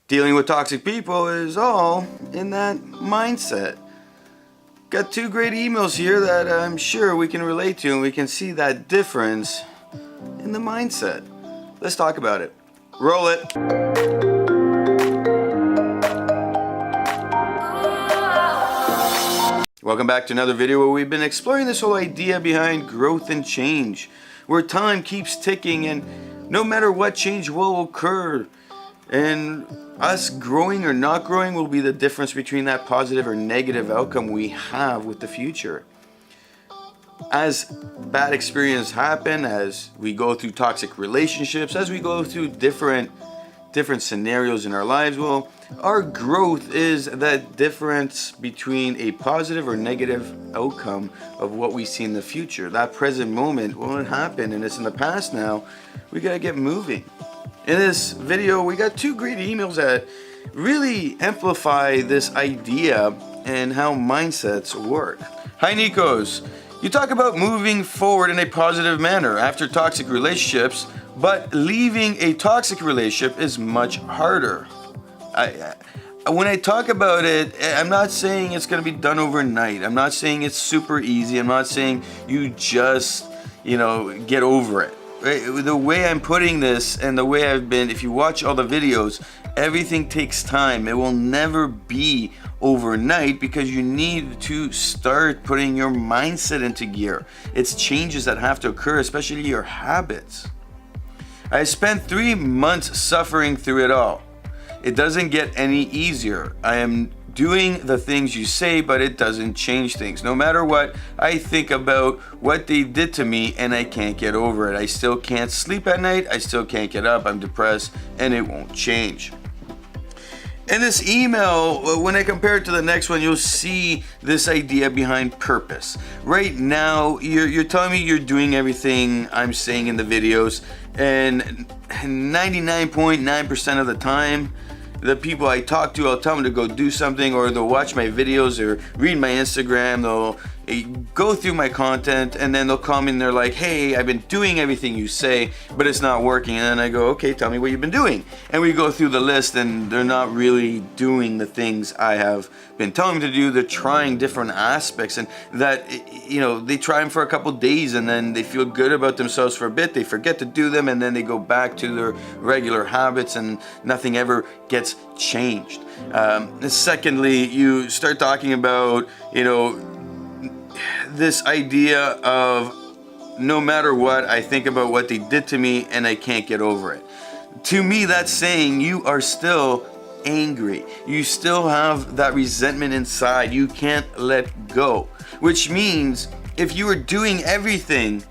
Dealing with toxic people is all in that mindset. Got two great emails here that I'm sure we can relate to, and we can see that difference in the mindset. Let's talk about it. Roll it. Welcome back to another video where we've been exploring this whole idea behind growth and change, where time keeps ticking and no matter what, change will occur, and us growing or not growing will be the difference between that positive or negative outcome we have with the future. As bad experiences happen, as we go through toxic relationships, as we go through different scenarios in our lives, well, our growth is that difference between a positive or negative outcome of what we see in the future. That present moment, well, it happened and it's in the past now. We gotta get moving. In this video, we got two great emails that really amplify this idea and how mindsets work. Hi Nikos, you talk about moving forward in a positive manner after toxic relationships, but leaving a toxic relationship is much harder. When I talk about it, I'm not saying it's going to be done overnight. I'm not saying it's super easy. I'm not saying you just, get over it. Right? The way I'm putting this and the way I've been, if you watch all the videos, everything takes time. It will never be overnight because you need to start putting your mindset into gear. It's changes that have to occur, especially your habits. I spent 3 months suffering through it all. It doesn't get any easier. I am doing the things you say, but it doesn't change things. No matter what, I think about what they did to me and I can't get over it. I still can't sleep at night. I still can't get up. I'm depressed and it won't change. In this email, when I compare it to the next one, you'll see this idea behind purpose. Right now, you're telling me you're doing everything I'm saying in the videos, and 99.9% of the time, the people I talk to, I'll tell them to go do something, or they'll watch my videos or read my Instagram, they'll go through my content, and then they'll call me and they're like, hey, I've been doing everything you say, but it's not working. And then I go, okay, tell me what you've been doing. And we go through the list and they're not really doing the things I have been telling them to do. They're trying different aspects, and that, they try them for a couple days and then they feel good about themselves for a bit. They forget to do them and then they go back to their regular habits and nothing ever gets changed. Secondly, you start talking about, this idea of no matter what, I think about what they did to me and I can't get over it. To me, that's saying you are still angry. You still have that resentment inside. You can't let go. Which means if you are doing everything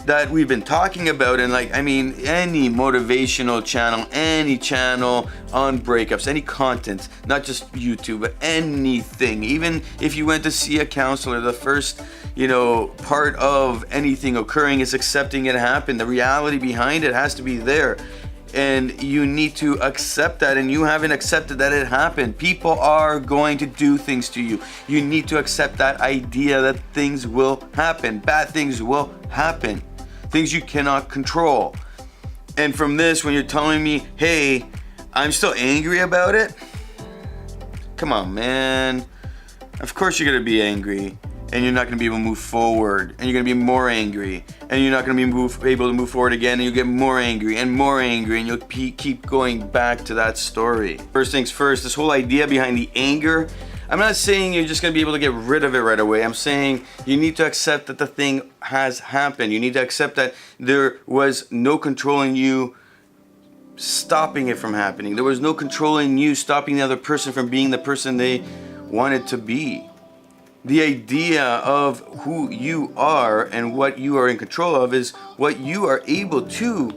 that we've been talking about, and any motivational channel, any channel on breakups, any content, not just YouTube, but anything, even if you went to see a counselor, the first, part of anything occurring is accepting it happened. The reality behind it has to be there. And you need to accept that, and you haven't accepted that it happened. People are going to do things to you. You need to accept that idea that things will happen. Bad things will happen. Things you cannot control. And from this, when you're telling me, hey, I'm still angry about it, come on, man. Of course you're gonna be angry, and you're not gonna be able to move forward, and you're gonna be more angry, and you're not gonna be able to move forward again, and you'll get more angry, and you'll keep going back to that story. First things first, this whole idea behind the anger, I'm not saying you're just going to be able to get rid of it right away. I'm saying you need to accept that the thing has happened. You need to accept that there was no controlling you stopping it from happening. There was no controlling you stopping the other person from being the person they wanted to be. The idea of who you are and what you are in control of is what you are able to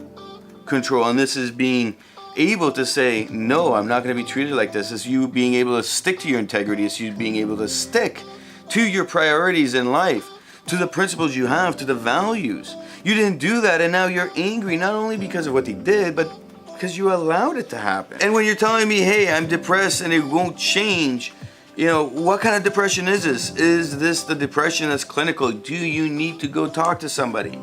control. And this is being able to say, no, I'm not going to be treated like this. It's you being able to stick to your integrity. It's you being able to stick to your priorities in life, to the principles you have, to the values. You didn't do that, and now you're angry, not only because of what they did, but because you allowed it to happen. And when you're telling me, hey, I'm depressed and it won't change, what kind of depression is this? Is this the depression that's clinical? Do you need to go talk to somebody?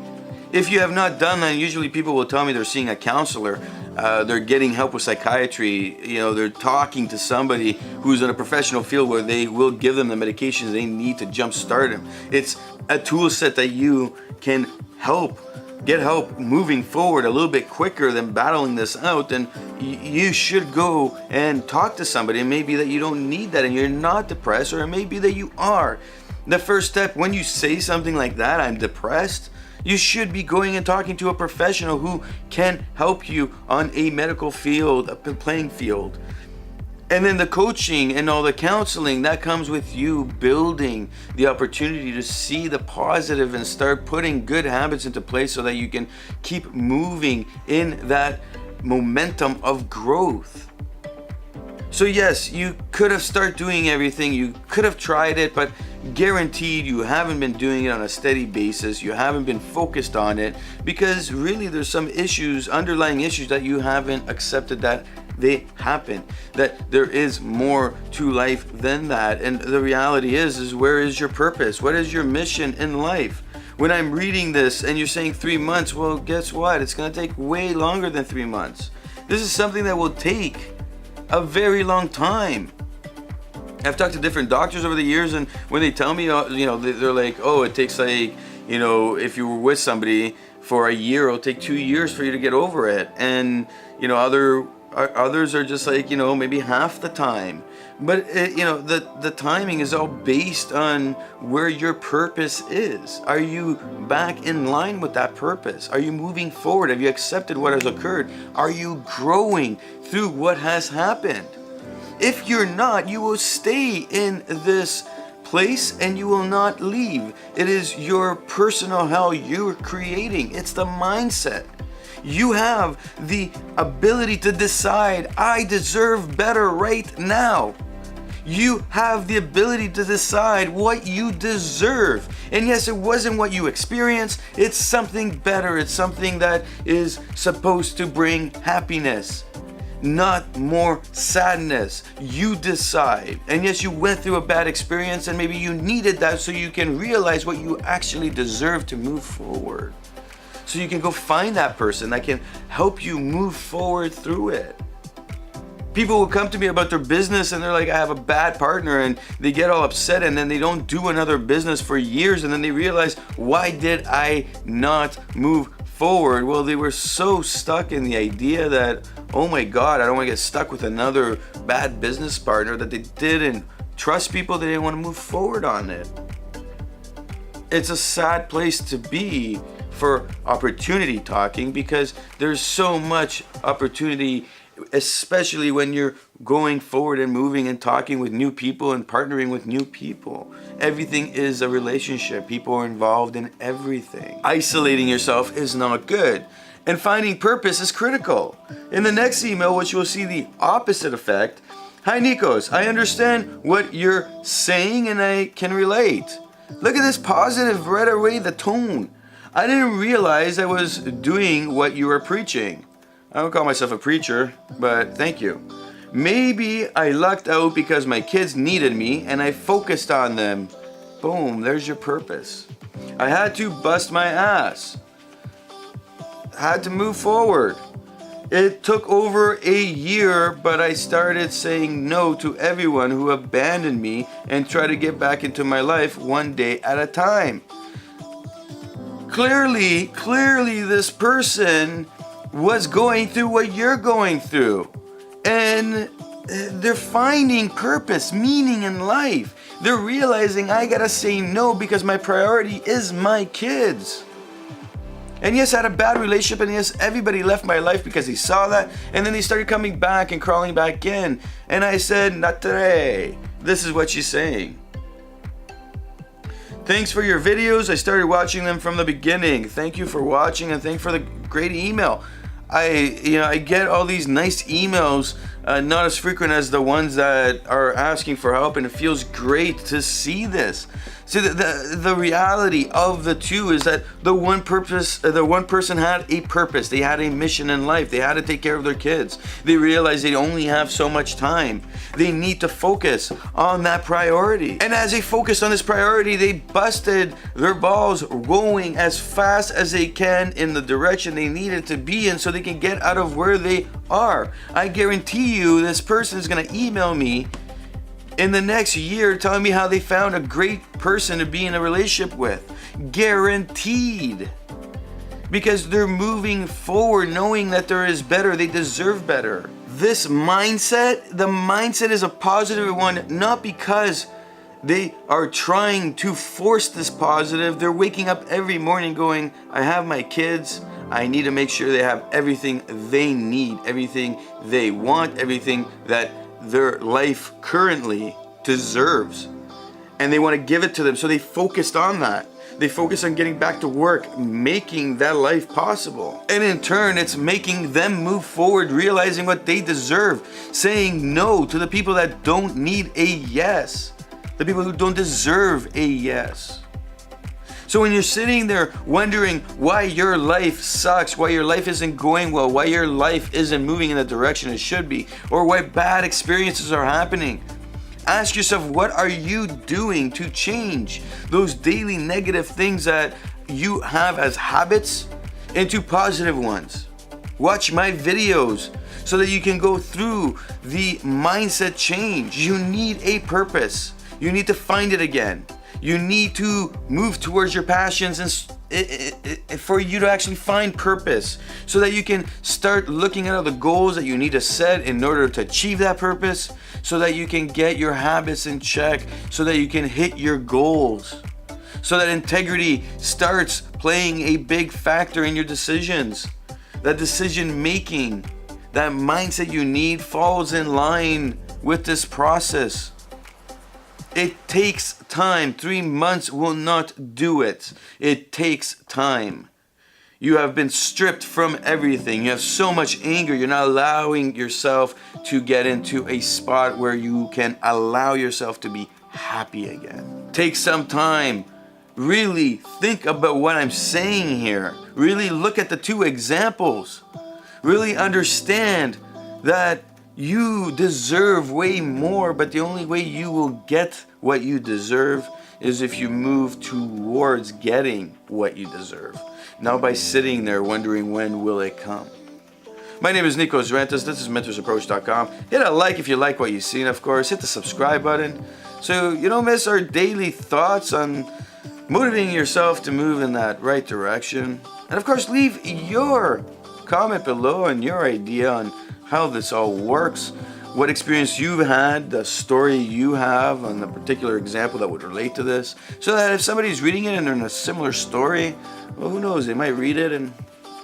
If you have not done that, usually people will tell me they're seeing a counselor. they're getting help with psychiatry, they're talking to somebody who's in a professional field where they will give them the medications they need to jumpstart them. It's a tool set that you can get help moving forward a little bit quicker than battling this out. Then you should go and talk to somebody. It may be that you don't need that and you're not depressed, or it may be that you are. The first step, when you say something like that, I'm depressed, you should be going and talking to a professional who can help you on a medical field, a playing field. And then the coaching and all the counseling, that comes with you building the opportunity to see the positive and start putting good habits into place so that you can keep moving in that momentum of growth. So yes, you could have started doing everything, you could have tried it, but guaranteed you haven't been doing it on a steady basis, you haven't been focused on it, because really there's some issues, underlying issues, that you haven't accepted that they happen, that there is more to life than that. And the reality is where is your purpose? What is your mission in life? When I'm reading this and you're saying 3 months, well, guess what? It's going to take way longer than 3 months. This is something that will take a very long time. I've talked to different doctors over the years, and when they tell me, they're like, oh, it takes like, if you were with somebody for a year, it'll take 2 years for you to get over it. And, others are just like, maybe half the time. But, the timing is all based on where your purpose is. Are you back in line with that purpose? Are you moving forward? Have you accepted what has occurred? Are you growing through what has happened? If you're not, you will stay in this place and you will not leave. It is your personal hell you're creating. It's the mindset. You have the ability to decide, I deserve better right now. You have the ability to decide what you deserve. And yes, it wasn't what you experienced. It's something better. It's something that is supposed to bring happiness, not more sadness. You decide. And yes, you went through a bad experience and maybe you needed that so you can realize what you actually deserve to move forward. So you can go find that person that can help you move forward through it. People will come to me about their business and they're like, I have a bad partner, and they get all upset and then they don't do another business for years, and then they realize, why did I not move forward? Well, they were so stuck in the idea that, oh my God, I don't want to get stuck with another bad business partner, that they didn't trust people, they didn't want to move forward on it. It's a sad place to be for opportunity talking, because there's so much opportunity, especially when you're going forward and moving and talking with new people and partnering with new people. Everything is a relationship. People are involved in everything. Isolating yourself is not good. And finding purpose is critical. In the next email, which you'll see the opposite effect. Hi Nikos, I understand what you're saying and I can relate. Look at this positive right away, the tone. I didn't realize I was doing what you were preaching. I don't call myself a preacher, but thank you. Maybe I lucked out because my kids needed me and I focused on them. Boom, there's your purpose. I had to bust my ass. Had to move forward. It took over a year, but I started saying no to everyone who abandoned me and tried to get back into my life one day at a time. Clearly this person was going through what you're going through. And they're finding purpose, meaning in life. They're realizing, I gotta say no because my priority is my kids. And yes, I had a bad relationship, and yes, everybody left my life because they saw that, and then they started coming back and crawling back in. And I said, not today. This is what she's saying. Thanks for your videos. I started watching them from the beginning. Thank you for watching, and thank you for the great email. I get all these nice emails not as frequent as the ones that are asking for help, and it feels great to see this. See, the reality of the two is that the one person had a purpose. They had a mission in life. They had to take care of their kids. They realized they only have so much time. They need to focus on that priority. And as they focused on this priority, they busted their balls going as fast as they can in the direction they needed to be in so they can get out of where they are. I guarantee you this person is going to email me in the next year telling me how they found a great person to be in a relationship with. Guaranteed. Because they're moving forward knowing that there is better, they deserve better. This mindset, the mindset is a positive one, not because they are trying to force this positive. They're waking up every morning going, I have my kids, I need to make sure they have everything they need, everything they want, everything that their life currently deserves, and they want to give it to them. So they focused on that. They focus on getting back to work, making that life possible. And in turn, it's making them move forward, realizing what they deserve, saying no to the people that don't need a yes, the people who don't deserve a yes. So when you're sitting there wondering why your life sucks, why your life isn't going well, why your life isn't moving in the direction it should be, or why bad experiences are happening, ask yourself, what are you doing to change those daily negative things that you have as habits into positive ones? Watch my videos so that you can go through the mindset change. You need a purpose. You need to find it again. You need to move towards your passions and for you to actually find purpose so that you can start looking at all the goals that you need to set in order to achieve that purpose, so that you can get your habits in check, so that you can hit your goals, so that integrity starts playing a big factor in your decisions. That decision making, that mindset you need falls in line with this process. It takes time. 3 months will not do it. It takes time. You have been stripped from everything. You have so much anger. You're not allowing yourself to get into a spot where you can allow yourself to be happy again. Take some time. Really think about what I'm saying here. Really look at the two examples. Really understand that you deserve way more, but the only way you will get what you deserve is if you move towards getting what you deserve. Not by sitting there wondering when will it come. My name is Nikos Rentas. This is mentorsapproach.com. Hit a like if you like what you see, and of course, hit the subscribe button so you don't miss our daily thoughts on motivating yourself to move in that right direction. And of course, leave your comment below on your idea on how this all works, what experience you've had, the story you have on the particular example that would relate to this, so that if somebody's reading it and they're in a similar story, well, who knows, they might read it and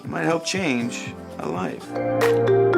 it might help change a life.